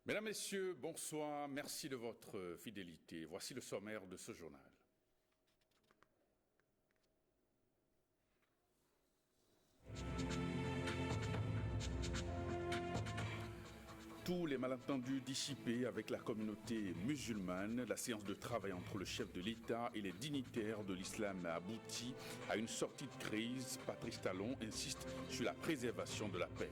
Mesdames, Messieurs, bonsoir, merci de votre fidélité. Voici le sommaire de ce journal. Tous les malentendus dissipés avec la communauté musulmane, la séance de travail entre le chef de l'État et les dignitaires de l'islam a abouti à une sortie de crise. Patrice Talon insiste sur la préservation de la paix.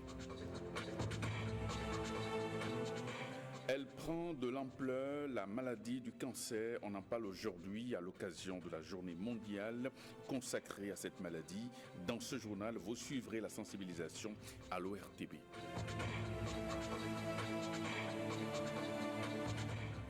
Elle prend de l'ampleur, la maladie du cancer. On en parle aujourd'hui à l'occasion de la journée mondiale consacrée à cette maladie. Dans ce journal, vous suivrez la sensibilisation à l'ORTB.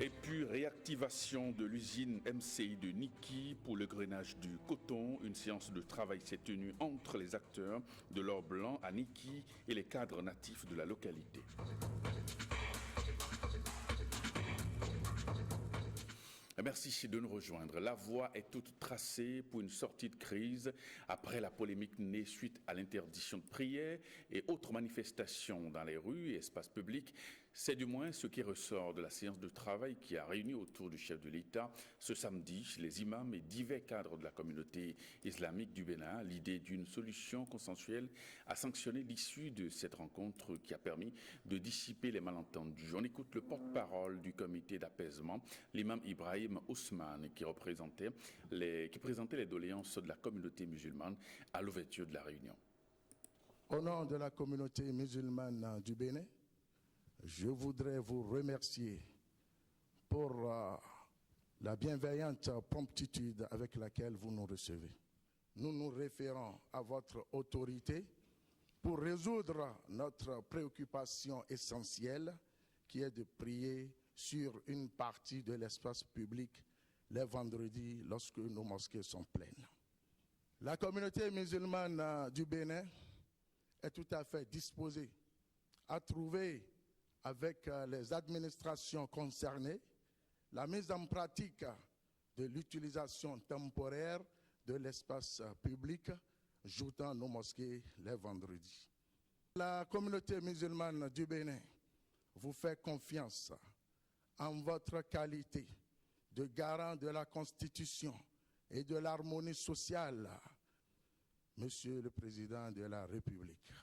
Et puis, réactivation de l'usine MCI de Niki pour le grainage du coton. Une séance de travail s'est tenue entre les acteurs de l'or blanc à Niki et les cadres natifs de la localité. Merci de nous rejoindre. La voie est toute tracée pour une sortie de crise après la polémique née suite à l'interdiction de prière et autres manifestations dans les rues et espaces publics. C'est du moins ce qui ressort de la séance de travail qui a réuni autour du chef de l'État ce samedi les imams et divers cadres de la communauté islamique du Bénin. L'idée d'une solution consensuelle a sanctionné l'issue de cette rencontre qui a permis de dissiper les malentendus. On écoute le porte-parole du comité d'apaisement, l'imam Ibrahim Ousmane, qui présentait les doléances de la communauté musulmane à l'ouverture de la réunion. Au nom de la communauté musulmane du Bénin, je voudrais vous remercier pour la bienveillante promptitude avec laquelle vous nous recevez. Nous nous référons à votre autorité pour résoudre notre préoccupation essentielle qui est de prier sur une partie de l'espace public les vendredis lorsque nos mosquées sont pleines. La communauté musulmane du Bénin est tout à fait disposée à trouver avec les administrations concernées la mise en pratique de l'utilisation temporaire de l'espace public jouant nos mosquées les vendredis. La communauté musulmane du Bénin vous fait confiance en votre qualité de garant de la Constitution et de l'harmonie sociale, Monsieur le Président de la République.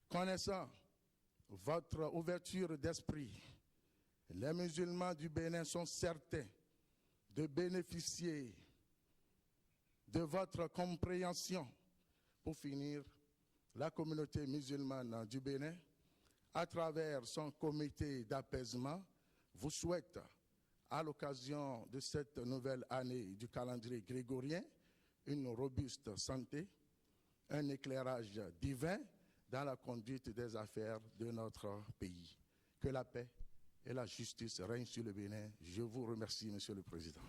Connaissant votre ouverture d'esprit, les musulmans du Bénin sont certains de bénéficier de votre compréhension. Pour finir, la communauté musulmane du Bénin, à travers son comité d'apaisement, vous souhaite, à l'occasion de cette nouvelle année du calendrier grégorien, une robuste santé, un éclairage divin dans la conduite des affaires de notre pays. Que la paix et la justice règnent sur le Bénin. Je vous remercie, Monsieur le Président.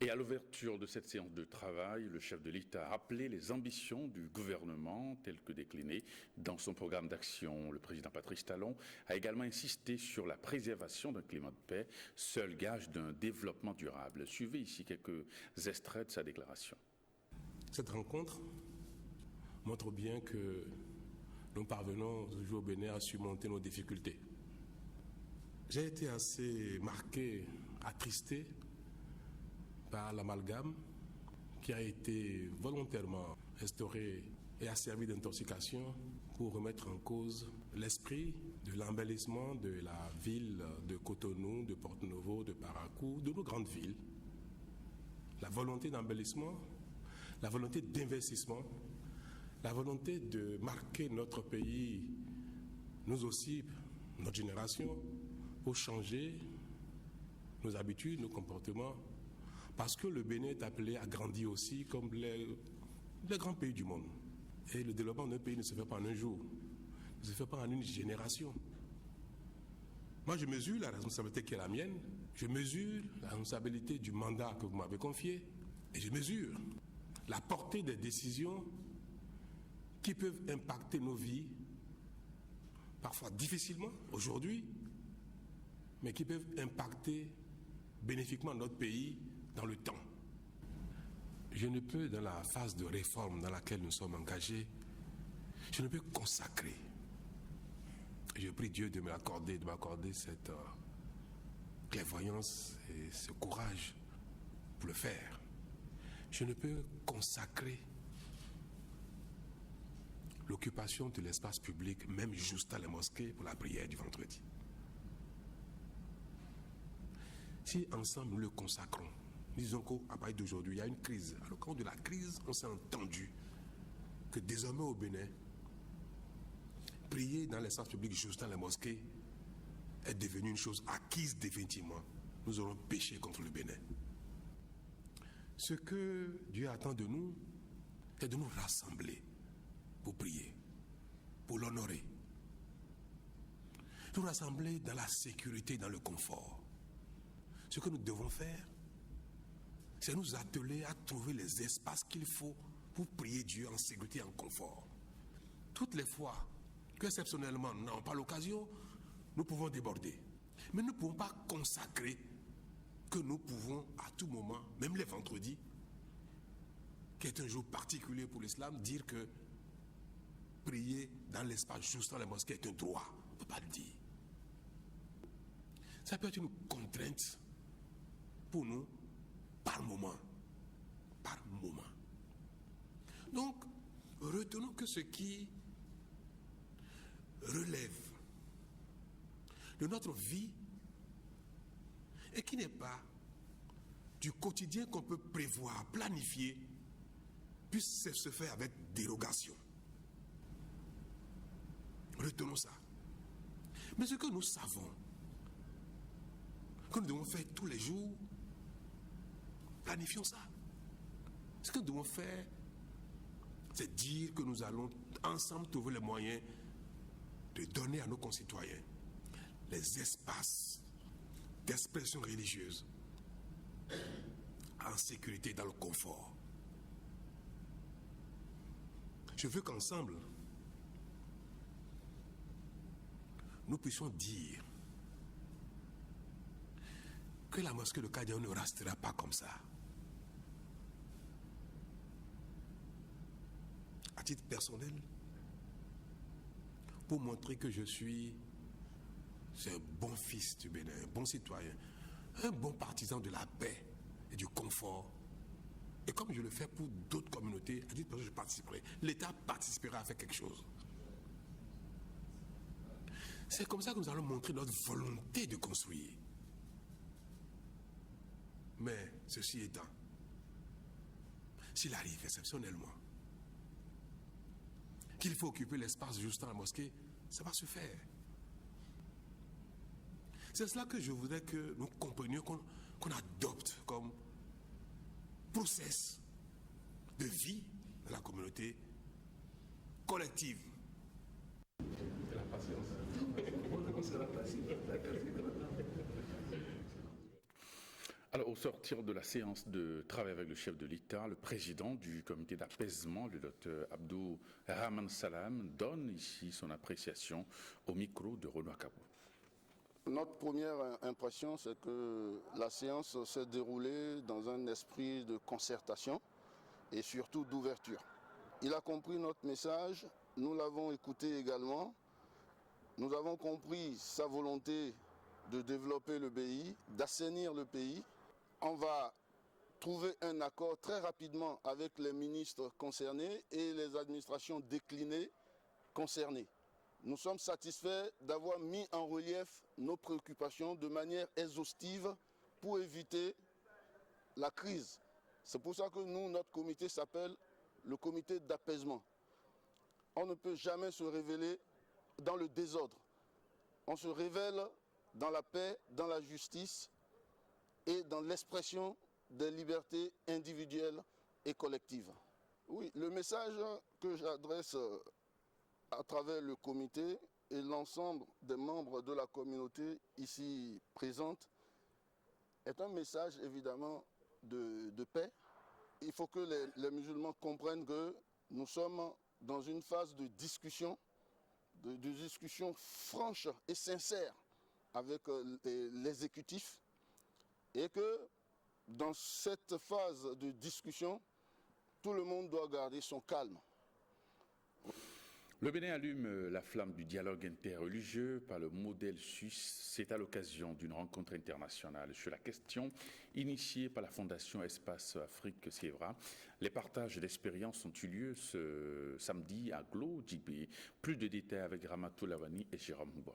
Et à l'ouverture de cette séance de travail, le chef de l'État a rappelé les ambitions du gouvernement telles que déclinées dans son programme d'action. Le président Patrice Talon a également insisté sur la préservation d'un climat de paix, seul gage d'un développement durable. Suivez ici quelques extraits de sa déclaration. Cette rencontre montre bien que nous parvenons aujourd'hui au Bénin à surmonter nos difficultés. J'ai été assez marqué, attristé par l'amalgame qui a été volontairement instauré et a servi d'intoxication pour remettre en cause l'esprit de l'embellissement de la ville de Cotonou, de Porto-Novo, de Parakou, de nos grandes villes. La volonté d'embellissement, la volonté d'investissement, la volonté de marquer notre pays, nous aussi, notre génération, pour changer nos habitudes, nos comportements, parce que le Bénin est appelé à grandir aussi comme les grands pays du monde. Et le développement d'un pays ne se fait pas en un jour, ne se fait pas en une génération. Moi, je mesure la responsabilité qui est la mienne, je mesure la responsabilité du mandat que vous m'avez confié, et je mesure la portée des décisions qui peuvent impacter nos vies, parfois difficilement aujourd'hui, mais qui peuvent impacter bénéfiquement notre pays dans le temps. Je ne peux, dans la phase de réforme dans laquelle nous sommes engagés, je ne peux consacrer Je prie Dieu de m'accorder cette clairvoyance et ce courage pour le faire. Je ne peux consacrer l'occupation de l'espace public, même juste à la mosquée, pour la prière du vendredi. Si ensemble nous le consacrons, disons qu'à partir d'aujourd'hui, il y a une crise. À l'occasion de la crise, on s'est entendu que désormais au Bénin, prier dans l'espace public juste dans la mosquée est devenu une chose acquise définitivement. Nous aurons péché contre le Bénin. Ce que Dieu attend de nous, c'est de nous rassembler pour prier, pour l'honorer. Nous rassembler dans la sécurité, dans le confort. Ce que nous devons faire, c'est nous atteler à trouver les espaces qu'il faut pour prier Dieu en sécurité et en confort. Toutes les fois qu'exceptionnellement nous n'avons pas l'occasion, nous pouvons déborder. Mais nous ne pouvons pas consacrer que nous pouvons à tout moment, même les vendredis, qui est un jour particulier pour l'islam, dire que prier dans l'espace juste dans la mosquée est un droit. On ne peut pas le dire. Ça peut être une contrainte pour nous par moment. Par moment. Donc, retenons que ce qui relève de notre vie et qui n'est pas du quotidien qu'on peut prévoir, planifier, puisse se faire avec dérogation. Retenons ça. Mais ce que nous savons, que nous devons faire tous les jours, planifions ça. Ce que nous devons faire, c'est dire que nous allons ensemble trouver les moyens de donner à nos concitoyens les espaces d'expression religieuse en sécurité, dans le confort. Je veux qu'ensemble, nous puissions dire que la mosquée de Kadiaou ne restera pas comme ça. À titre personnel, pour montrer que je suis un bon fils du Bénin, un bon citoyen, un bon partisan de la paix et du confort. Et comme je le fais pour d'autres communautés, à titre personnel, je participerai. L'État participera à faire quelque chose. C'est comme ça que nous allons montrer notre volonté de construire. Mais ceci étant, s'il arrive exceptionnellement qu'il faut occuper l'espace juste dans la mosquée, ça va se faire. C'est cela que je voudrais que nous comprenions, qu'on adopte comme process de vie de la communauté collective. C'est la patience. Alors, au sortir de la séance de travail avec le chef de l'État, le président du comité d'apaisement, le docteur Abdou Rahman Salam, donne ici son appréciation au micro de Renaud Akabou. Notre première impression, c'est que la séance s'est déroulée dans un esprit de concertation et surtout d'ouverture. Il a compris notre message, nous l'avons écouté également. Nous avons compris sa volonté de développer le pays, d'assainir le pays. On va trouver un accord très rapidement avec les ministres concernés et les administrations déclinées concernées. Nous sommes satisfaits d'avoir mis en relief nos préoccupations de manière exhaustive pour éviter la crise. C'est pour ça que nous, notre comité s'appelle le comité d'apaisement. On ne peut jamais se révéler dans le désordre. On se révèle dans la paix, dans la justice et dans l'expression des libertés individuelles et collectives. Oui, le message que j'adresse à travers le comité et l'ensemble des membres de la communauté ici présente est un message évidemment de paix. Il faut que les musulmans comprennent que nous sommes dans une phase de discussion franche et sincère avec l'exécutif et que dans cette phase de discussion, tout le monde doit garder son calme. Le Bénin allume la flamme du dialogue interreligieux par le modèle suisse. C'est à l'occasion d'une rencontre internationale sur la question initiée par la Fondation Espace Afrique Sievra. Les partages d'expériences ont eu lieu ce samedi à Glo, JB. Plus de détails avec Ramatou Lavani et Jérôme Mouba.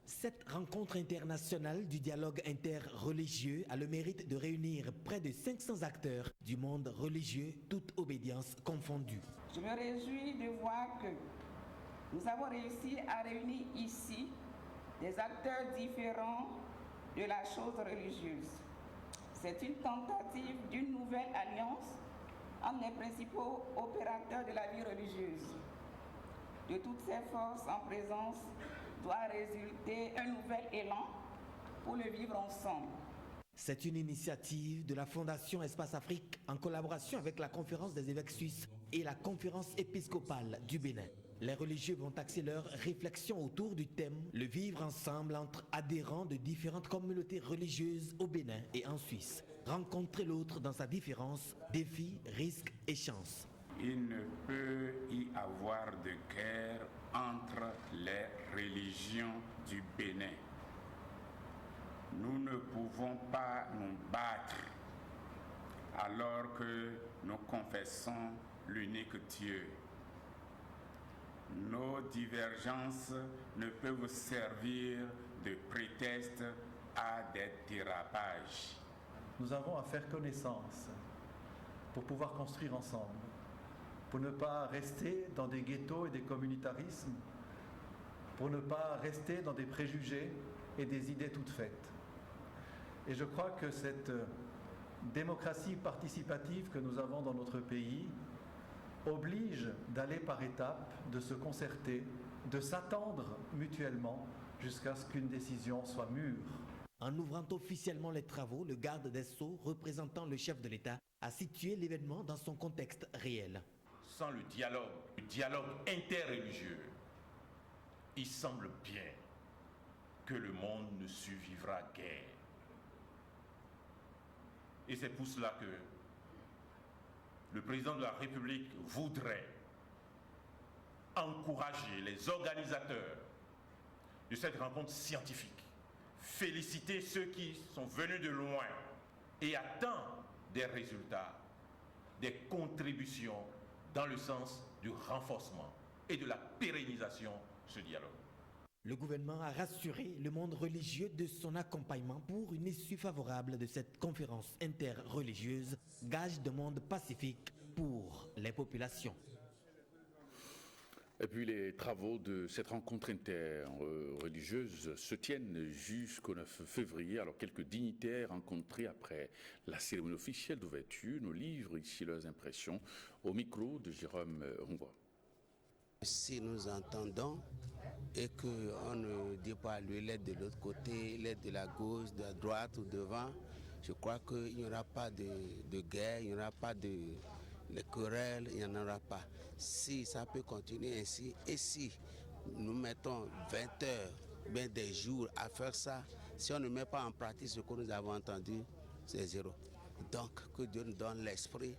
Cette rencontre internationale du dialogue interreligieux a le mérite de réunir près de 500 acteurs du monde religieux, toute obédience confondue. Je me réjouis de voir que nous avons réussi à réunir ici des acteurs différents de la chose religieuse. C'est une tentative d'une nouvelle alliance entre les principaux opérateurs de la vie religieuse. De toutes ces forces en présence doit résulter un nouvel élan pour le vivre ensemble. C'est une initiative de la Fondation Espace Afrique en collaboration avec la Conférence des évêques suisses et la Conférence épiscopale du Bénin. Les religieux vont axer leur réflexion autour du thème « Le vivre ensemble entre adhérents de différentes communautés religieuses au Bénin et en Suisse. Rencontrer l'autre dans sa différence, défis, risques et chances ». Il ne peut y avoir de guerre entre les religions du Bénin. Nous ne pouvons pas nous battre alors que nous confessons l'unique Dieu. Nos divergences ne peuvent servir de prétexte à des dérapages. Nous avons à faire connaissance pour pouvoir construire ensemble, pour ne pas rester dans des ghettos et des communautarismes, pour ne pas rester dans des préjugés et des idées toutes faites. Et je crois que cette démocratie participative que nous avons dans notre pays oblige d'aller par étapes, de se concerter, de s'attendre mutuellement jusqu'à ce qu'une décision soit mûre. En ouvrant officiellement les travaux, le garde des Sceaux, représentant le chef de l'État, a situé l'événement dans son contexte réel. Sans le dialogue interreligieux, il semble bien que le monde ne survivra guère. Et c'est pour cela que le président de la République voudrait encourager les organisateurs de cette rencontre scientifique, féliciter ceux qui sont venus de loin et attendent des résultats, des contributions dans le sens du renforcement et de la pérennisation de ce dialogue. Le gouvernement a rassuré le monde religieux de son accompagnement pour une issue favorable de cette conférence interreligieuse, gage de monde pacifique pour les populations. Et puis les travaux de cette rencontre interreligieuse se tiennent jusqu'au 9 février. Alors quelques dignitaires rencontrés après la cérémonie officielle d'ouverture nous livrent ici leurs impressions au micro de Jérôme Mouba. Si nous entendons et qu'on ne dit pas l'aide de l'autre côté, l'aide de la gauche, de la droite ou devant, je crois qu'il n'y aura pas de guerre, il n'y aura pas de querelles, il n'y en aura pas. Si ça peut continuer ainsi, et si nous mettons 20 heures, bien des jours à faire ça, si on ne met pas en pratique ce que nous avons entendu, c'est zéro. Donc que Dieu nous donne l'esprit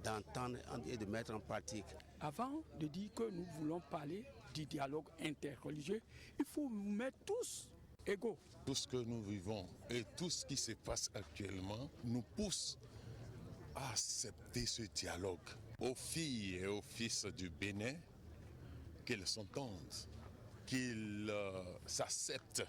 d'entendre et de mettre en pratique. Avant de dire que nous voulons parler du dialogue interreligieux, il faut nous mettre tous égaux. Tout ce que nous vivons et tout ce qui se passe actuellement nous pousse à accepter ce dialogue. Aux filles et aux fils du Bénin, qu'ils s'entendent, qu'ils s'acceptent.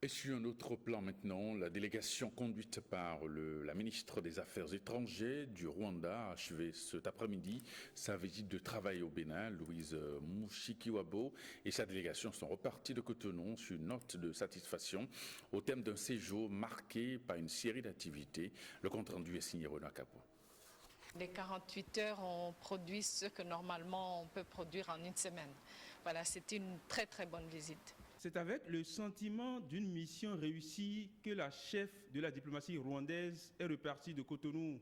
Et sur un autre plan maintenant, la délégation conduite par la ministre des Affaires étrangères du Rwanda a achevé cet après-midi sa visite de travail au Bénin. Louise Mushikiwabo et sa délégation sont repartis de Cotonou sur une note de satisfaction au thème d'un séjour marqué par une série d'activités. Le compte-rendu est signé Renaud Capo. Les 48 heures ont produit ce que normalement on peut produire en une semaine. Voilà, c'était une très très bonne visite. C'est avec le sentiment d'une mission réussie que la chef de la diplomatie rwandaise est repartie de Cotonou.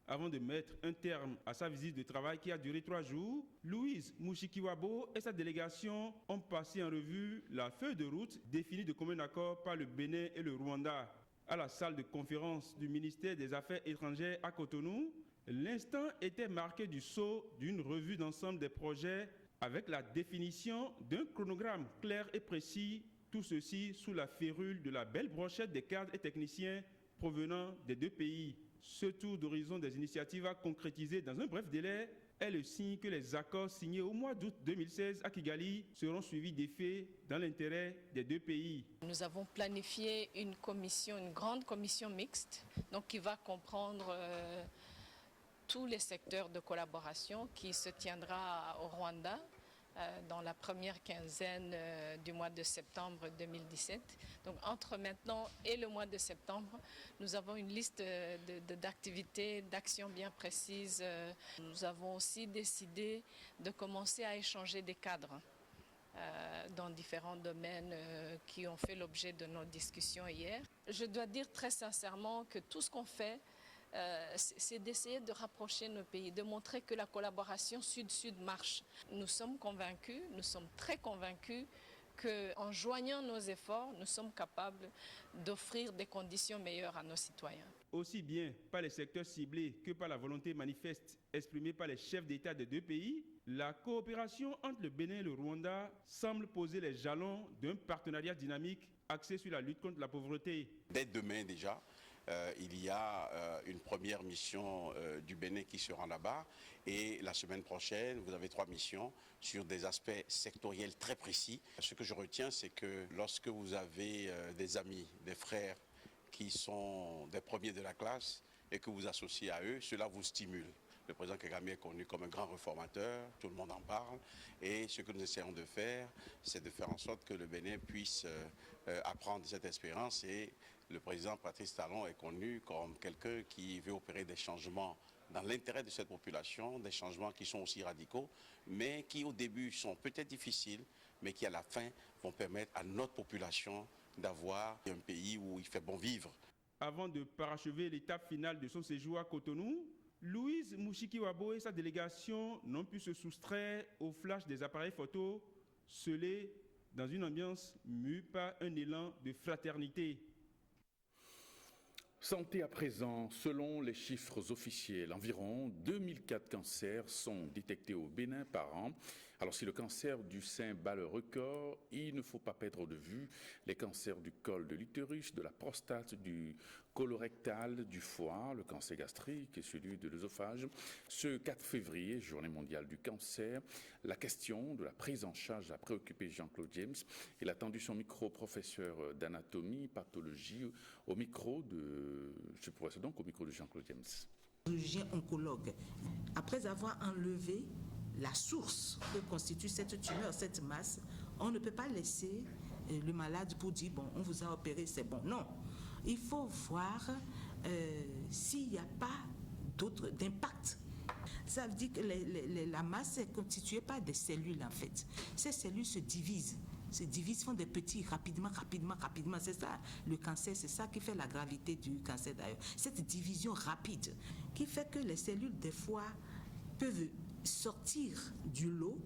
Avant de mettre un terme à sa visite de travail qui a duré 3 jours, Louise Mushikiwabo et sa délégation ont passé en revue la feuille de route définie de commun accord par le Bénin et le Rwanda. À la salle de conférence du ministère des Affaires étrangères à Cotonou, L'instant était marqué du sceau d'une revue d'ensemble des projets avec la définition d'un chronogramme clair et précis, tout ceci sous la férule de la belle brochette des cadres et techniciens provenant des deux pays. Ce tour d'horizon des initiatives à concrétiser dans un bref délai est le signe que les accords signés au mois d'août 2016 à Kigali seront suivis d'effets dans l'intérêt des deux pays. Nous avons planifié une grande commission mixte, donc qui va comprendre tous les secteurs de collaboration, qui se tiendra au Rwanda dans la première quinzaine du mois de septembre 2017. Donc entre maintenant et le mois de septembre, nous avons une liste d'activités, d'actions bien précises. Nous avons aussi décidé de commencer à échanger des cadres dans différents domaines qui ont fait l'objet de nos discussions hier. Je dois dire très sincèrement que tout ce qu'on fait, c'est d'essayer de rapprocher nos pays, de montrer que la collaboration sud-sud marche. Nous sommes convaincus, nous sommes très convaincus qu'en joignant nos efforts, nous sommes capables d'offrir des conditions meilleures à nos citoyens. Aussi bien par les secteurs ciblés que par la volonté manifeste exprimée par les chefs d'État des deux pays, la coopération entre le Bénin et le Rwanda semble poser les jalons d'un partenariat dynamique axé sur la lutte contre la pauvreté. Dès demain déjà, il y a une première mission du Bénin qui se rend là-bas, et la semaine prochaine, vous avez 3 missions sur des aspects sectoriels très précis. Ce que je retiens, c'est que lorsque vous avez des amis, des frères qui sont des premiers de la classe et que vous associez à eux, cela vous stimule. Le président Kagame est connu comme un grand réformateur, tout le monde en parle, et ce que nous essayons de faire, c'est de faire en sorte que le Bénin puisse apprendre cette expérience. Et le président Patrice Talon est connu comme quelqu'un qui veut opérer des changements dans l'intérêt de cette population, des changements qui sont aussi radicaux, mais qui au début sont peut-être difficiles, mais qui à la fin vont permettre à notre population d'avoir un pays où il fait bon vivre. Avant de parachever l'étape finale de son séjour à Cotonou, Louise Mushikiwabo et sa délégation n'ont pu se soustraire au flash des appareils photos, scellés dans une ambiance mue par un élan de fraternité. Santé à présent, selon les chiffres officiels, environ 2004 cancers sont détectés au Bénin par an. Alors si le cancer du sein bat le record, il ne faut pas perdre de vue les cancers du col de l'utérus, de la prostate, du colorectal, du foie, le cancer gastrique et celui de l'œsophage. Ce 4 février, journée mondiale du cancer, la question de la prise en charge a préoccupé Jean-Claude James. Il a tendu son micro au professeur d'anatomie, pathologie, au micro de Jean-Claude James. Chirurgien oncologue, après avoir enlevé la source que constitue cette tumeur, cette masse, on ne peut pas laisser le malade pour dire bon, on vous a opéré, c'est bon. Non, il faut voir s'il n'y a pas d'autre d'impact. Ça veut dire que la masse est constituée par des cellules en fait. Ces cellules se divisent, font des petits rapidement. C'est ça, le cancer, c'est ça qui fait la gravité du cancer d'ailleurs. Cette division rapide qui fait que les cellules des fois peuvent sortir du lot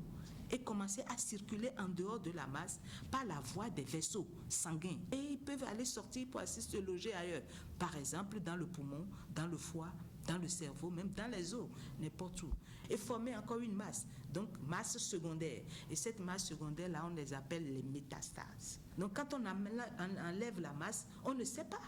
et commencer à circuler en dehors de la masse par la voie des vaisseaux sanguins. Et ils peuvent aller sortir pour aller se loger ailleurs. Par exemple, dans le poumon, dans le foie, dans le cerveau, même dans les os, n'importe où. Et former encore une masse, donc masse secondaire. Et cette masse secondaire-là, on les appelle les métastases. Donc quand on enlève la masse, on ne sait pas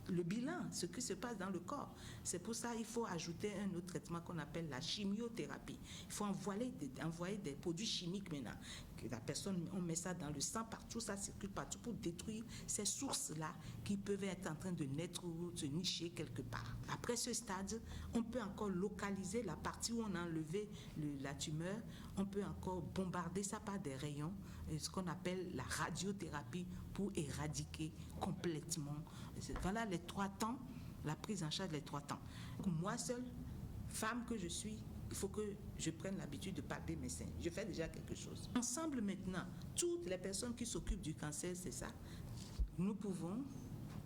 le bilan, ce qui se passe dans le corps. C'est pour ça qu'il faut ajouter un autre traitement qu'on appelle la chimiothérapie. Il faut envoyer des produits chimiques maintenant. Que la personne, on met ça dans le sang partout, ça circule partout pour détruire ces sources-là qui peuvent être en train de naître ou se nicher quelque part. Après ce stade, on peut encore localiser la partie où on a enlevé la tumeur. On peut encore bombarder ça par des rayons, ce qu'on appelle la radiothérapie pour éradiquer complètement. Voilà les 3 temps, la prise en charge des 3 temps. Moi seule, femme que je suis, il faut que je prenne l'habitude de palper mes seins. Je fais déjà quelque chose. Ensemble maintenant, toutes les personnes qui s'occupent du cancer, c'est ça. Nous pouvons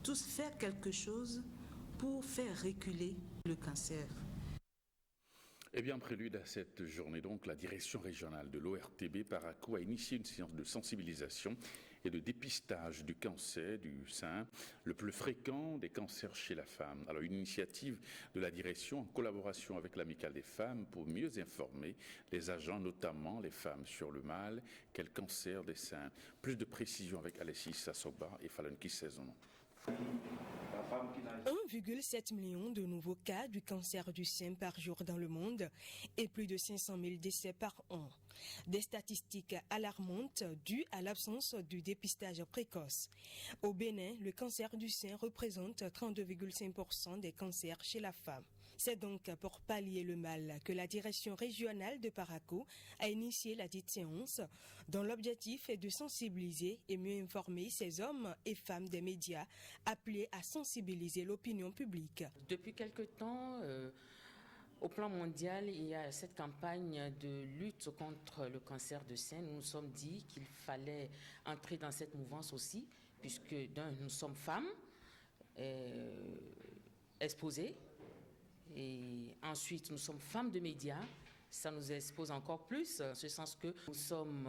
tous faire quelque chose pour faire reculer le cancer. Eh bien, en prélude à cette journée, donc, la direction régionale de l'ORTB Parakou a initié une séance de sensibilisation et de dépistage du cancer du sein, le plus fréquent des cancers chez la femme. Alors une initiative de la direction en collaboration avec l'Amicale des femmes pour mieux informer les agents, notamment les femmes, sur le mal qu'est le cancer des seins. Plus de précisions avec Alessis Sassoba et Fallon Kissezono. 1,7 million de nouveaux cas du cancer du sein par jour dans le monde et plus de 500 000 décès par an. Des statistiques alarmantes dues à l'absence du dépistage précoce. Au Bénin, le cancer du sein représente 32,5% des cancers chez la femme. C'est donc pour pallier le mal que la direction régionale de Parakou a initié la dite séance dont l'objectif est de sensibiliser et mieux informer ces hommes et femmes des médias appelés à sensibiliser l'opinion publique. Depuis quelque temps, au plan mondial, il y a cette campagne de lutte contre le cancer de sein. Nous nous sommes dit qu'il fallait entrer dans cette mouvance aussi, puisque nous sommes femmes exposées. Et ensuite, nous sommes femmes de médias, ça nous expose encore plus, en ce sens que nous sommes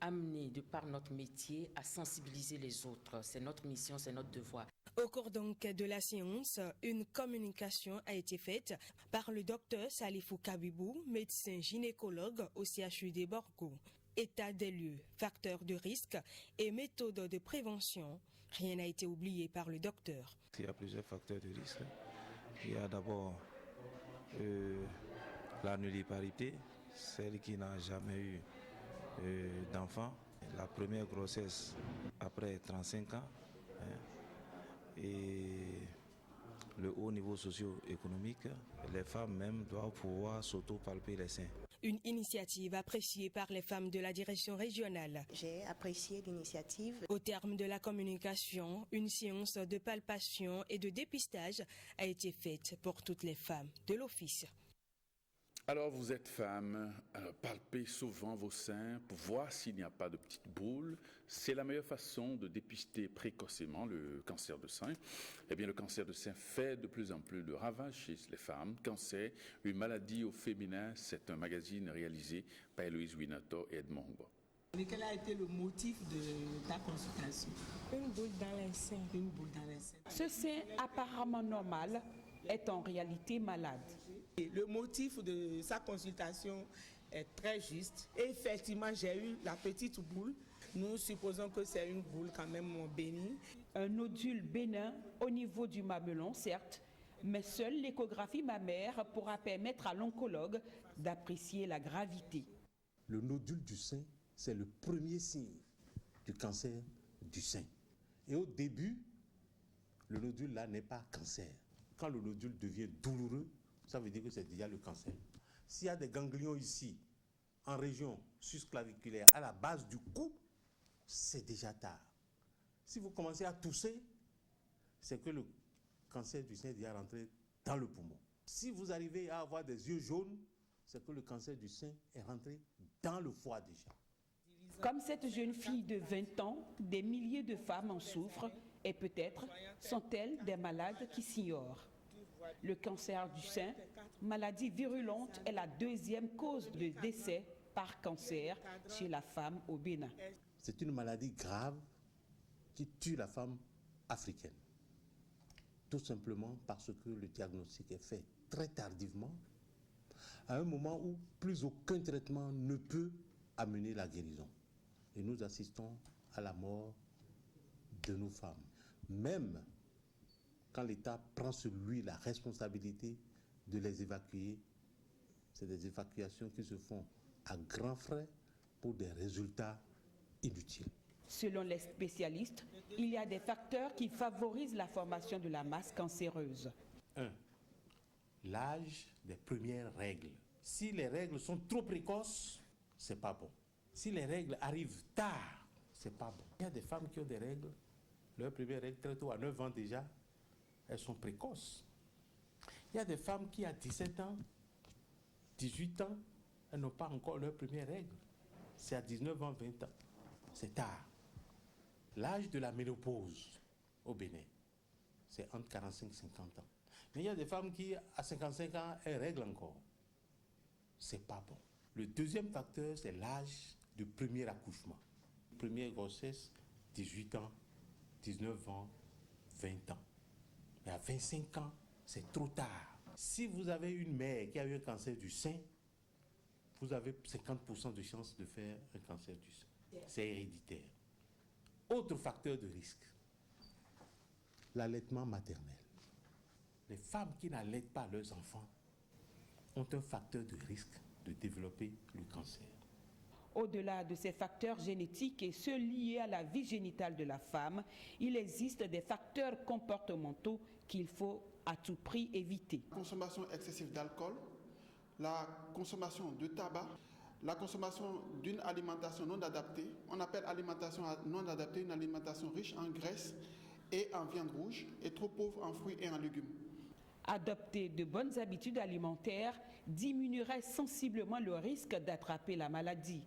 amenés, de par notre métier, à sensibiliser les autres. C'est notre mission, c'est notre devoir. Au cours donc de la séance, une communication a été faite par le docteur Salifou Kabibou, médecin gynécologue au CHUD Borgo. État des lieux, facteurs de risque et méthodes de prévention. Rien n'a été oublié par le docteur. Il y a plusieurs facteurs de risque. Il y a d'abord la nulliparité, celle qui n'a jamais eu d'enfant, la première grossesse après 35 ans, et le haut niveau socio-économique. Les femmes même doivent pouvoir s'auto-palper les seins. Une initiative appréciée par les femmes de la direction régionale. J'ai apprécié l'initiative. Au terme de la communication, une séance de palpation et de dépistage a été faite pour toutes les femmes de l'office. Alors vous êtes femme, palpez souvent vos seins pour voir s'il n'y a pas de petites boules. C'est la meilleure façon de dépister précocement le cancer de sein. Eh bien, le cancer de sein fait de plus en plus de ravages chez les femmes. Cancer, une maladie au féminin, c'est un magazine réalisé par Héloïse Winato et Edmond Houba. Mais quel a été le motif de ta consultation? Une boule dans les seins. Une boule dans les seins. Ce sein apparemment normal est en réalité malade. Le motif de sa consultation est très juste. Et effectivement, j'ai eu la petite boule. Nous supposons que c'est une boule quand même bénigne. Un nodule bénin au niveau du mamelon, certes, mais seule l'échographie mammaire pourra permettre à l'oncologue d'apprécier la gravité. Le nodule du sein, c'est le premier signe du cancer du sein. Et au début, le nodule là n'est pas cancer. Quand le nodule devient douloureux, ça veut dire que c'est déjà le cancer. S'il y a des ganglions ici, en région susclaviculaire, à la base du cou, c'est déjà tard. Si vous commencez à tousser, c'est que le cancer du sein est déjà rentré dans le poumon. Si vous arrivez à avoir des yeux jaunes, c'est que le cancer du sein est rentré dans le foie déjà. Comme cette jeune fille de 20 ans, des milliers de femmes en souffrent et peut-être sont-elles des malades qui s'ignorent. Le cancer du sein, maladie virulente, est la deuxième cause de décès par cancer chez la femme au Bénin. C'est une maladie grave qui tue la femme africaine. Tout simplement parce que le diagnostic est fait très tardivement, à un moment où plus aucun traitement ne peut amener la guérison. Et nous assistons à la mort de nos femmes. Même quand l'État prend sur lui la responsabilité de les évacuer, c'est des évacuations qui se font à grands frais pour des résultats inutiles. Selon les spécialistes, il y a des facteurs qui favorisent la formation de la masse cancéreuse. 1. L'âge des premières règles. Si les règles sont trop précoces, c'est pas bon. Si les règles arrivent tard, c'est pas bon. Il y a des femmes qui ont des règles, leurs premières règles très tôt, à 9 ans déjà, elles sont précoces. Il y a des femmes qui, à 17 ans, 18 ans, elles n'ont pas encore leurs premières règles. C'est à 19 ans, 20 ans. C'est tard. L'âge de la ménopause au Bénin, c'est entre 45 et 50 ans. Mais il y a des femmes qui, à 55 ans, elles règlent encore. C'est pas bon. Le deuxième facteur, c'est l'âge du premier accouchement. première grossesse, 18 ans, 19 ans, 20 ans. Mais à 25 ans, c'est trop tard. Si vous avez une mère qui a eu un cancer du sein, vous avez 50% de chance de faire un cancer du sein. C'est héréditaire. Autre facteur de risque, l'allaitement maternel. Les femmes qui n'allaitent pas leurs enfants ont un facteur de risque de développer le cancer. Au-delà de ces facteurs génétiques et ceux liés à la vie génitale de la femme, il existe des facteurs comportementaux qu'il faut à tout prix éviter. La consommation excessive d'alcool, la consommation de tabac, la consommation d'une alimentation non adaptée. On appelle alimentation non adaptée une alimentation riche en graisse et en viande rouge et trop pauvre en fruits et en légumes. Adopter de bonnes habitudes alimentaires diminuerait sensiblement le risque d'attraper la maladie.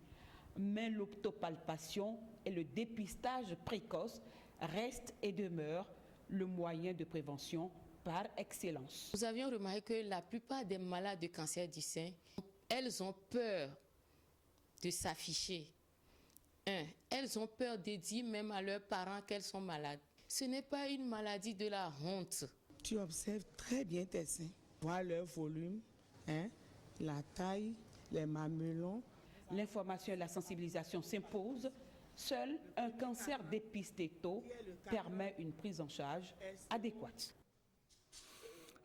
Mais l'autopalpation et le dépistage précoce restent et demeurent le moyen de prévention par excellence. Nous avions remarqué que la plupart des malades de cancer du sein, elles ont peur de s'afficher. Elles ont peur de dire même à leurs parents qu'elles sont malades. Ce n'est pas une maladie de la honte. Tu observes très bien tes seins, vois leur volume, la taille, les mamelons. L'information et la sensibilisation s'imposent. Seul un cancer dépisté tôt permet une prise en charge adéquate.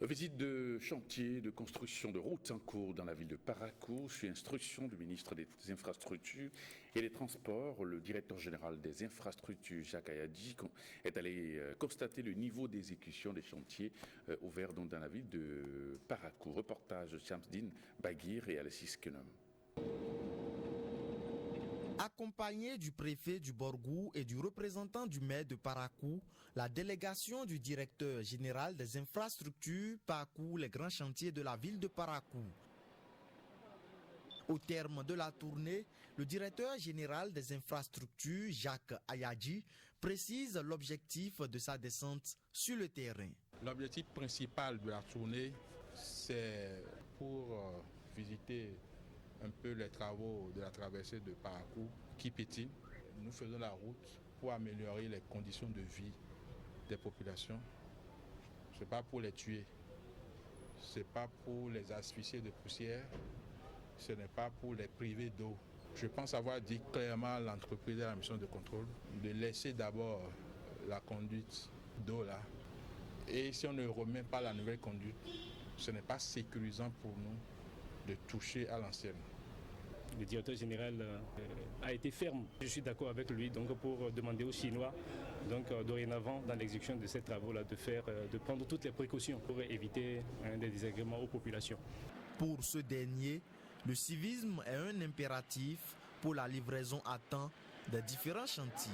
Visite de chantier de construction de routes en cours dans la ville de Parakou. Sous instruction du ministre des Infrastructures et des Transports, le directeur général des infrastructures, Jacques Ayadji, est allé constater le niveau d'exécution des chantiers ouverts dans la ville de Parakou. Reportage de Chamsdine Baguir et Alexis Kenom. Accompagné du préfet du Borgou et du représentant du maire de Parakou, la délégation du directeur général des infrastructures parcourt les grands chantiers de la ville de Parakou. Au terme de la tournée, le directeur général des infrastructures, Jacques Ayadji, précise l'objectif de sa descente sur le terrain. L'objectif principal de la tournée, c'est pour visiter un peu les travaux de la traversée de Parakou qui pétine. Nous faisons la route pour améliorer les conditions de vie des populations. Ce n'est pas pour les tuer, ce n'est pas pour les asphyxier de poussière, ce n'est pas pour les priver d'eau. Je pense avoir dit clairement à l'entreprise et à la mission de contrôle de laisser d'abord la conduite d'eau là. Et si on ne remet pas la nouvelle conduite, ce n'est pas sécurisant pour nous de toucher à l'ancienne. Le directeur général a été ferme. Je suis d'accord avec lui donc pour demander aux Chinois dorénavant dans l'exécution de ces travaux-là de prendre toutes les précautions pour éviter des désagréments aux populations. Pour ce dernier, le civisme est un impératif pour la livraison à temps des différents chantiers.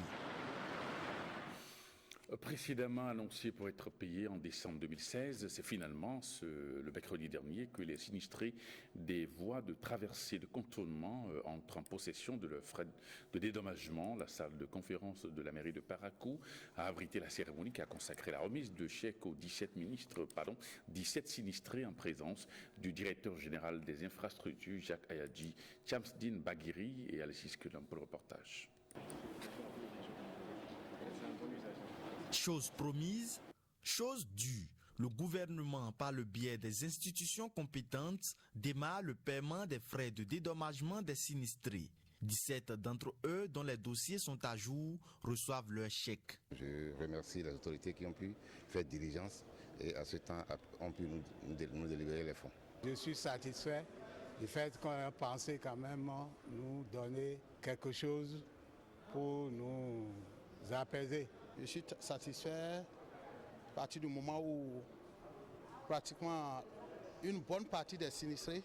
Précédemment annoncé pour être payé en décembre 2016, c'est finalement le mercredi dernier que les sinistrés des voies de traversée de contournement entrent en possession de leurs frais de dédommagement. La salle de conférence de la mairie de Parakou a abrité la cérémonie qui a consacré la remise de chèques aux 17 sinistrés en présence du directeur général des infrastructures, Jacques Ayadji, Chamsdine Baguiri et Alexis Kenom pour le reportage. Chose promise, chose due. Le gouvernement, par le biais des institutions compétentes, démarre le paiement des frais de dédommagement des sinistrés. 17 d'entre eux, dont les dossiers sont à jour, reçoivent leur chèque. Je remercie les autorités qui ont pu faire diligence et à ce temps ont pu nous délivrer les fonds. Je suis satisfait du fait qu'on a pensé quand même nous donner quelque chose pour nous apaiser. Je suis satisfait à partir du moment où pratiquement une bonne partie des sinistrés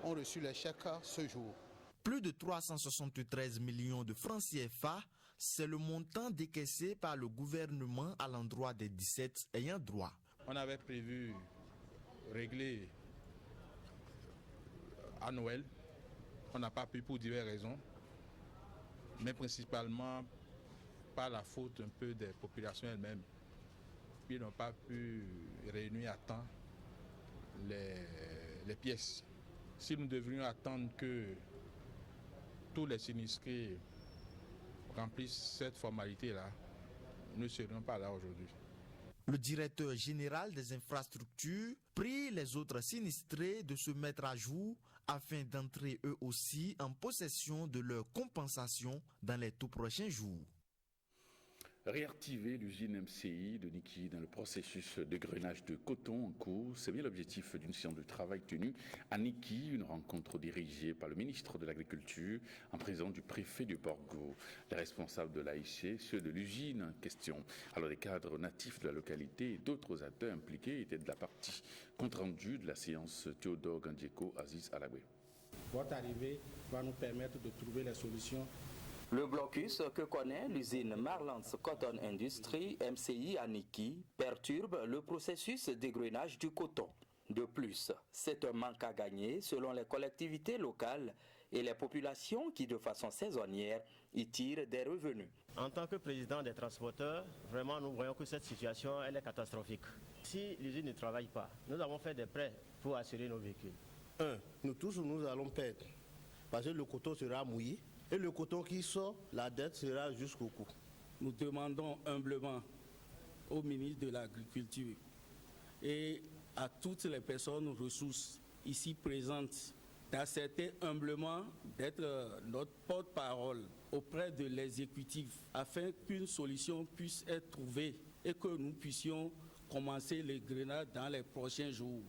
ont reçu les chèques ce jour. Plus de 373 millions de francs CFA, c'est le montant décaissé par le gouvernement à l'endroit des 17 ayant droit. On avait prévu régler à Noël. On n'a pas pu pour diverses raisons, mais principalement par la faute un peu des populations elles-mêmes qui n'ont pas pu réunir à temps les pièces. Si nous devrions attendre que tous les sinistrés remplissent cette formalité-là ne seront pas là aujourd'hui. Le directeur général des infrastructures prie les autres sinistrés de se mettre à jour afin d'entrer eux aussi en possession de leur compensation dans les tout prochains jours. Réactiver l'usine MCI de Niki dans le processus de grainage de coton en cours, c'est bien l'objectif d'une séance de travail tenue à Niki, une rencontre dirigée par le ministre de l'Agriculture en présence du préfet du Borgo, les responsables de l'AIC, ceux de l'usine en question. Alors les cadres natifs de la localité et d'autres acteurs impliqués étaient de la partie compte rendu de la séance Théodore Gandieko Aziz Alabé. Votre arrivée va nous permettre de trouver les solutions. Le blocus que connaît l'usine Marlands Cotton Industry, MCI à Niki, perturbe le processus d'égrenage du coton. De plus, c'est un manque à gagner selon les collectivités locales et les populations qui, de façon saisonnière, y tirent des revenus. En tant que président des transporteurs, vraiment nous voyons que cette situation elle est catastrophique. Si l'usine ne travaille pas, nous avons fait des prêts pour assurer nos véhicules. Nous tous nous allons perdre parce que le coton sera mouillé. Et le coton qui sort, la dette sera jusqu'au cou. Nous demandons humblement au ministre de l'Agriculture et à toutes les personnes ressources ici présentes d'accepter humblement d'être notre porte-parole auprès de l'exécutif afin qu'une solution puisse être trouvée et que nous puissions commencer les grenades dans les prochains jours.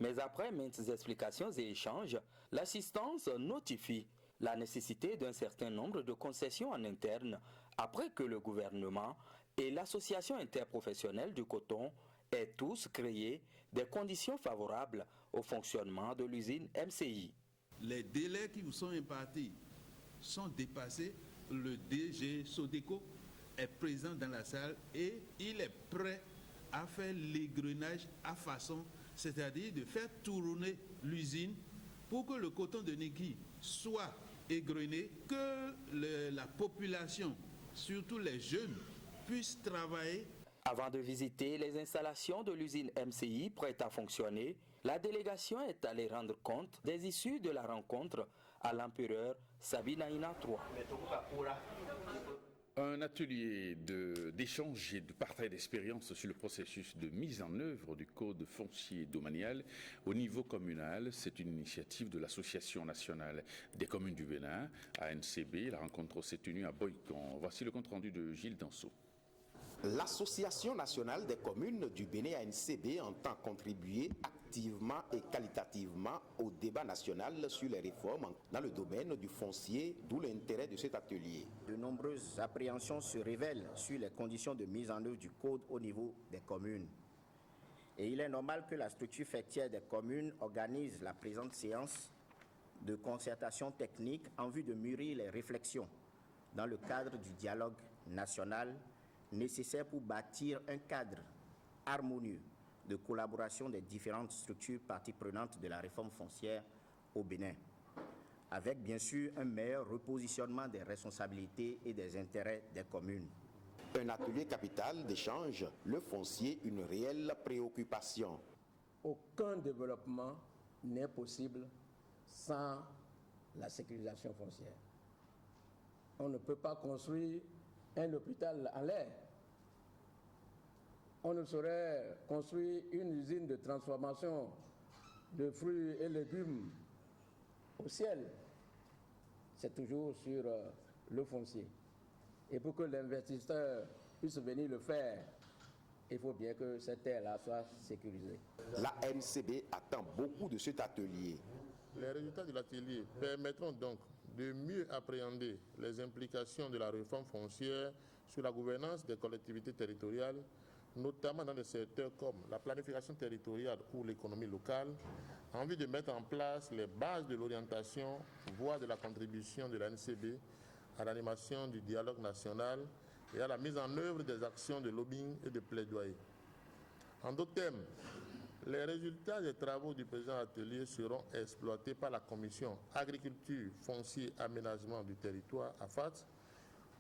Mais après maintes explications et échanges, l'assistance notifie la nécessité d'un certain nombre de concessions en interne après que le gouvernement et l'association interprofessionnelle du coton aient tous créé des conditions favorables au fonctionnement de l'usine MCI. Les délais qui vous sont impartis sont dépassés. Le DG Sodeco est présent dans la salle et il est prêt à faire l'égrenage à façon, c'est-à-dire de faire tourner l'usine pour que le coton de Niki soit égrené, que la population, surtout les jeunes, puissent travailler. Avant de visiter les installations de l'usine MCI prête à fonctionner, la délégation est allée rendre compte des issues de la rencontre à l'empereur Sabinaïna III. Un atelier d'échange et de partage d'expériences sur le processus de mise en œuvre du code foncier domanial au niveau communal. C'est une initiative de l'Association nationale des communes du Bénin, ANCB. La rencontre s'est tenue à Boycon. Voici le compte-rendu de Gilles Danso. L'Association nationale des communes du Bénin ANCB entend contribuer activement et qualitativement au débat national sur les réformes dans le domaine du foncier, d'où l'intérêt de cet atelier. De nombreuses appréhensions se révèlent sur les conditions de mise en œuvre du code au niveau des communes. Et il est normal que la structure faîtière des communes organise la présente séance de concertation technique en vue de mûrir les réflexions dans le cadre du dialogue national nécessaire pour bâtir un cadre harmonieux de collaboration des différentes structures parties prenantes de la réforme foncière au Bénin, avec bien sûr un meilleur repositionnement des responsabilités et des intérêts des communes. Un atelier capital d'échange, le foncier, une réelle préoccupation. Aucun développement n'est possible sans la sécurisation foncière. On ne peut pas construire un hôpital en l'air. On ne saurait construire une usine de transformation de fruits et légumes au ciel. C'est toujours sur le foncier. Et pour que l'investisseur puisse venir le faire, il faut bien que cette terre-là soit sécurisée. La MCB attend beaucoup de cet atelier. Les résultats de l'atelier permettront donc de mieux appréhender les implications de la réforme foncière sur la gouvernance des collectivités territoriales, notamment dans des secteurs comme la planification territoriale ou l'économie locale, en vue de mettre en place les bases de l'orientation, voire de la contribution de la NCB à l'animation du dialogue national et à la mise en œuvre des actions de lobbying et de plaidoyer. En d'autres termes, les résultats des travaux du présent atelier seront exploités par la Commission Agriculture, Foncier, Aménagement du Territoire, AFAT,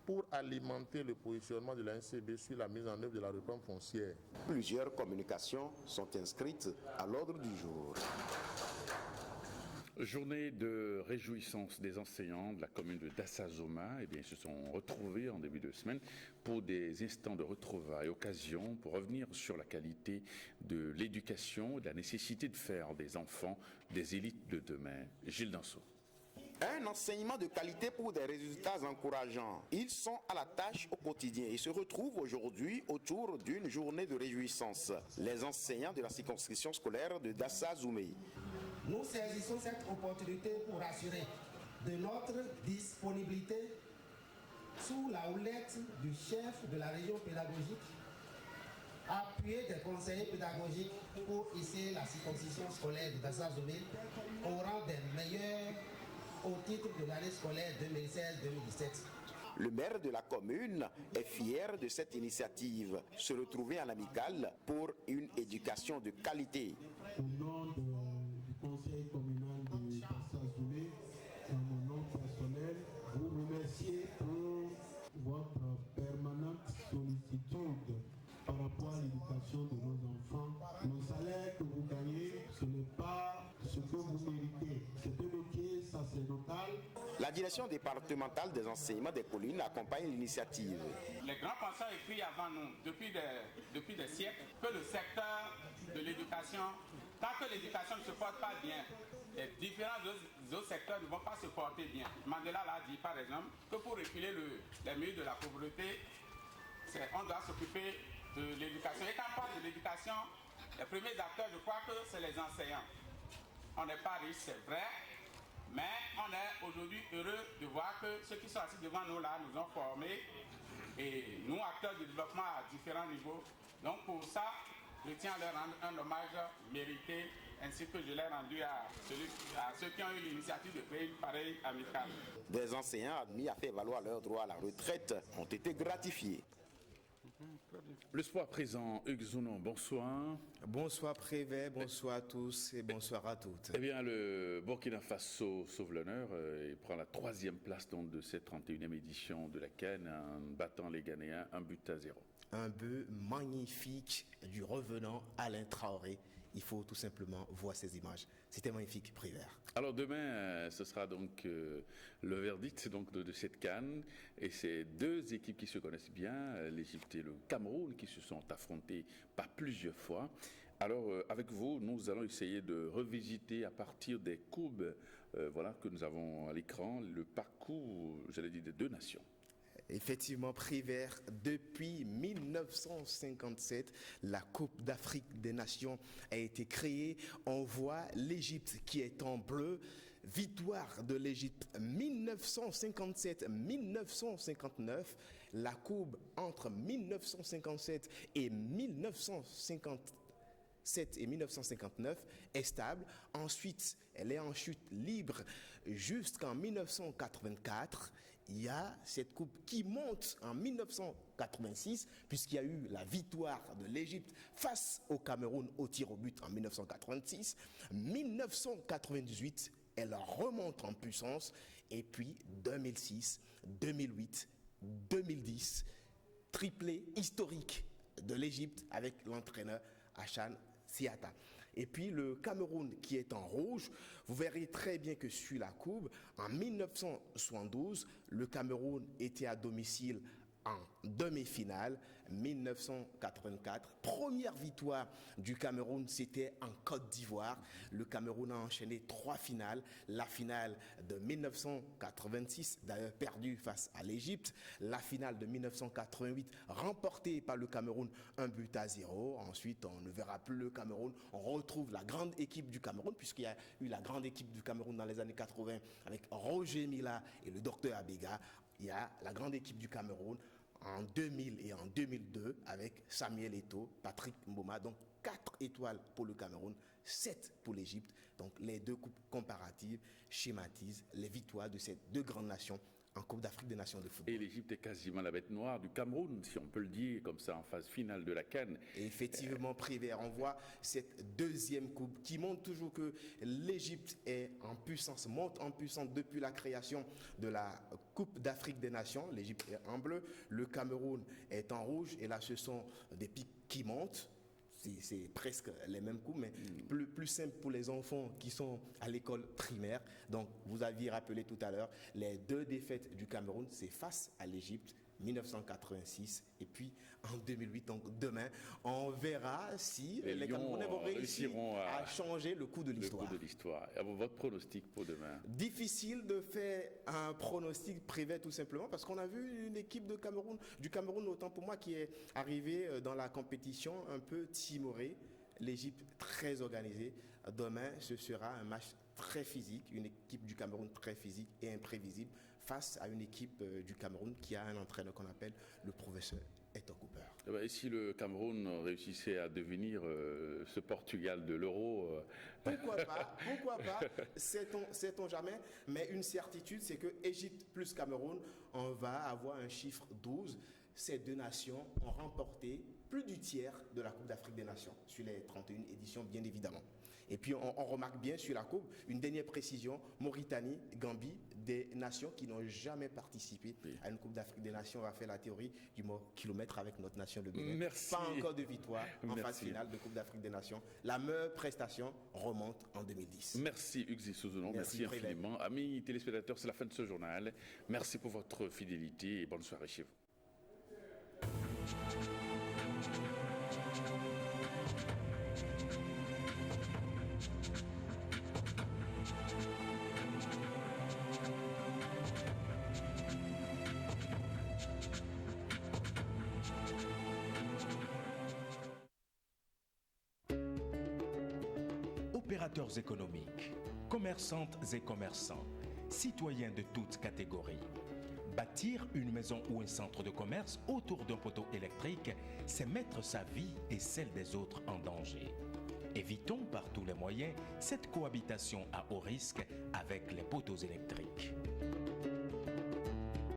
pour alimenter le positionnement de la NCB sur la mise en œuvre de la réforme foncière. Plusieurs communications sont inscrites à l'ordre du jour. Journée de réjouissance des enseignants de la commune de Dassazoma. Eh bien, ils se sont retrouvés en début de semaine pour des instants de retrouvailles, occasion pour revenir sur la qualité de l'éducation et de la nécessité de faire des enfants des élites de demain. Gilles Danso. Un enseignement de qualité pour des résultats encourageants. Ils sont à la tâche au quotidien et se retrouvent aujourd'hui autour d'une journée de réjouissance. Les enseignants de la circonscription scolaire de Dassazoume. Nous saisissons cette opportunité pour assurer de notre disponibilité sous la houlette du chef de la région pédagogique, appuyer des conseillers pédagogiques pour hisser la circonscription scolaire de Dassazoume au rang des meilleurs au titre de l'année scolaire 2016-2017. Le maire de la commune est fier de cette initiative, se retrouver en amicale pour une éducation de qualité. Au nom du conseil communal de Dassazoume, dans mon nom personnel, vous remercier pour votre permanente sollicitude par rapport à l'éducation de nos enfants. Le salaire que vous gagnez, ce n'est pas ce que vous méritez. C'est un métier sacerdotal. La direction départementale des enseignements des collines accompagne l'initiative. Les grands penseurs écrits avant nous, depuis des siècles, que le secteur de l'éducation, tant que l'éducation ne se porte pas bien, les différents autres secteurs ne vont pas se porter bien. Mandela l'a dit par exemple que pour reculer les milieux de la pauvreté, on doit s'occuper de l'éducation. Et quand on parle de l'éducation, les premiers acteurs, je crois que c'est les enseignants. On n'est pas riche, c'est vrai, mais on est aujourd'hui heureux de voir que ceux qui sont assis devant nous là nous ont formés et nous, acteurs du développement à différents niveaux. Donc pour ça, je tiens à leur rendre un hommage mérité, ainsi que je l'ai rendu à ceux qui ont eu l'initiative de créer une pareille amicale. Des enseignants admis à faire valoir leurs droits à la retraite ont été gratifiés. Le sport présent, Hugues Zounon, bonsoir. Bonsoir Prévet, bonsoir à tous et bonsoir à toutes. Eh bien, le Burkina Faso sauve l'honneur et prend la 3e place donc, de cette 31e édition de la CAN en battant les Ghanéens 1-0. Un but magnifique du revenant Alain Traoré. Il faut tout simplement voir ces images. C'était magnifique, Prévert. Alors demain, ce sera donc le verdict donc, de cette CAN. Et c'est deux équipes qui se connaissent bien, l'Égypte et le Cameroun, qui se sont affrontés par plusieurs fois. Alors avec vous, nous allons essayer de revisiter à partir des courbes que nous avons à l'écran, le parcours, j'allais dire, des deux nations. Effectivement, Prévert, depuis 1957, la Coupe d'Afrique des Nations a été créée. On voit l'Égypte qui est en bleu. Victoire de l'Égypte 1957-1959. La coupe entre 1957 et 1959 est stable. Ensuite, elle est en chute libre jusqu'en 1984. Il y a cette coupe qui monte en 1986, puisqu'il y a eu la victoire de l'Égypte face au Cameroun au tir au but en 1986. 1998, elle remonte en puissance. Et puis 2006, 2008, 2010, triplé historique de l'Égypte avec l'entraîneur Hassan Siata. Et puis le Cameroun qui est en rouge, vous verrez très bien que sur la coupe, en 1972, le Cameroun était à domicile en demi-finale. 1984, première victoire du Cameroun, c'était en Côte d'Ivoire. Le Cameroun a enchaîné 3 finales. La finale de 1986, d'ailleurs perdue face à l'Égypte. La finale de 1988, remportée par le Cameroun 1-0. Ensuite, on ne verra plus le Cameroun. On retrouve la grande équipe du Cameroun, puisqu'il y a eu la grande équipe du Cameroun dans les années 80 avec Roger Mila et le docteur Abega. Il y a la grande équipe du Cameroun en 2000 et en 2002 avec Samuel Eto'o, Patrick Mboma. Donc 4 étoiles pour le Cameroun, 7 pour l'Égypte. Donc les deux coupes comparatives schématisent les victoires de ces deux grandes nations en Coupe d'Afrique des Nations de football. Et l'Égypte est quasiment la bête noire du Cameroun, si on peut le dire comme ça, en phase finale de la CAN. Et effectivement, Prévert, on voit cette deuxième coupe qui montre toujours que l'Égypte est en puissance, monte en puissance depuis la création de la Coupe d'Afrique des Nations. L'Égypte est en bleu, le Cameroun est en rouge, et là ce sont des pics qui montent. c'est presque les mêmes coûts, mais plus simple pour les enfants qui sont à l'école primaire. Donc, vous aviez rappelé tout à l'heure, les 2 défaites du Cameroun, c'est face à l'Égypte, 1986, et puis en 2008. Donc demain, on verra si les Camerounais vont réussir à changer le cours de l'histoire. Votre pronostic pour demain? Difficile de faire un pronostic privé tout simplement parce qu'on a vu une équipe du Cameroun, autant pour moi, qui est arrivée dans la compétition un peu timorée. L'Égypte très organisée. Demain, ce sera un match très physique, une équipe du Cameroun très physique et imprévisible face à une équipe du Cameroun qui a un entraîneur qu'on appelle le professeur Hector Cooper. Et si le Cameroun réussissait à devenir ce Portugal de l'Euro Pourquoi pas, sait-on jamais, mais une certitude, c'est que Égypte plus Cameroun, on va avoir un chiffre 12. Ces 2 nations ont remporté plus du tiers de la Coupe d'Afrique des Nations, sur les 31 éditions bien évidemment. Et puis on remarque bien sur la Coupe, une dernière précision, Mauritanie, Gambie, des nations qui n'ont jamais participé à une Coupe d'Afrique des Nations. On va faire la théorie du kilomètre avec notre nation de Bénin. Merci. Pas encore de victoire en phase finale de Coupe d'Afrique des Nations. La meilleure prestation remonte en 2010. Merci Hugues Souzenon, merci infiniment. Amis téléspectateurs, c'est la fin de ce journal. Merci pour votre fidélité et bonne soirée chez vous. Opérateurs économiques, commerçantes et commerçants, citoyens de toutes catégories. Bâtir une maison ou un centre de commerce autour d'un poteau électrique, c'est mettre sa vie et celle des autres en danger. Évitons par tous les moyens cette cohabitation à haut risque avec les poteaux électriques.